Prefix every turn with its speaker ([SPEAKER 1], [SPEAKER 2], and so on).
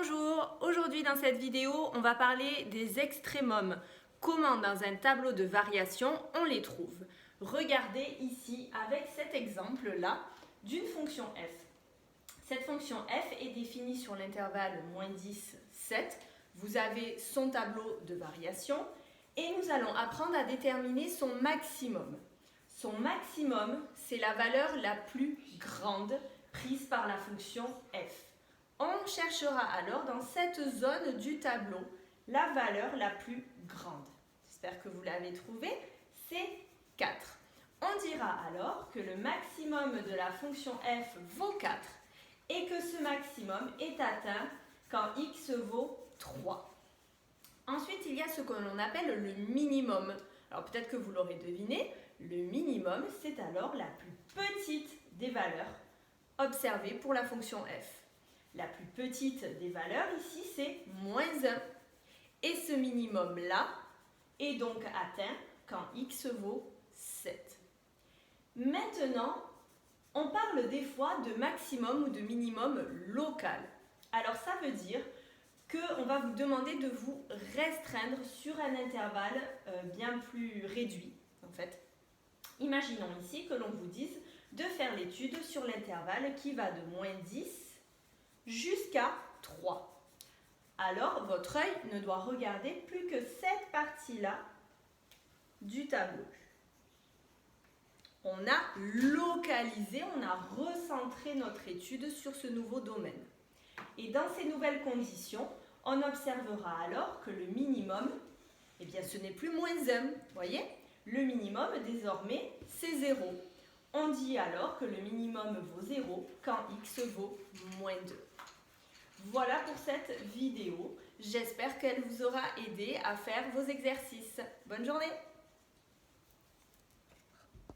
[SPEAKER 1] Bonjour, aujourd'hui dans cette vidéo, on va parler des extrémums. Comment dans un tableau de variation on les trouve. Regardez ici avec cet exemple-là d'une fonction f. Cette fonction f est définie sur l'intervalle -10, 7. Vous avez son tableau de variation et nous allons apprendre à déterminer son maximum. Son maximum, c'est la valeur la plus grande prise par la fonction f. On cherchera alors dans cette zone du tableau la valeur la plus grande. J'espère que vous l'avez trouvé, c'est 4. On dira alors que le maximum de la fonction f vaut 4 et que ce maximum est atteint quand x vaut 3. Ensuite, il y a ce que l'on appelle le minimum. Alors peut-être que vous l'aurez deviné, le minimum, c'est alors la plus petite des valeurs observées pour la fonction f. La plus petite des valeurs ici, c'est -1. Et ce minimum-là est donc atteint quand x vaut 7. Maintenant, on parle des fois de maximum ou de minimum local. Alors ça veut dire qu'on va vous demander de vous restreindre sur un intervalle bien plus réduit. En fait, imaginons ici que l'on vous dise de faire l'étude sur l'intervalle qui va de -10 jusqu'à 3. Alors, votre œil ne doit regarder plus que cette partie-là du tableau. On a localisé, on a recentré notre étude sur ce nouveau domaine. Et dans ces nouvelles conditions, on observera alors que le minimum, eh bien, ce n'est plus -1. Vous voyez ? Le minimum, désormais, c'est 0. On dit alors que le minimum vaut 0 quand x vaut -2. Voilà pour cette vidéo. J'espère qu'elle vous aura aidé à faire vos exercices. Bonne journée!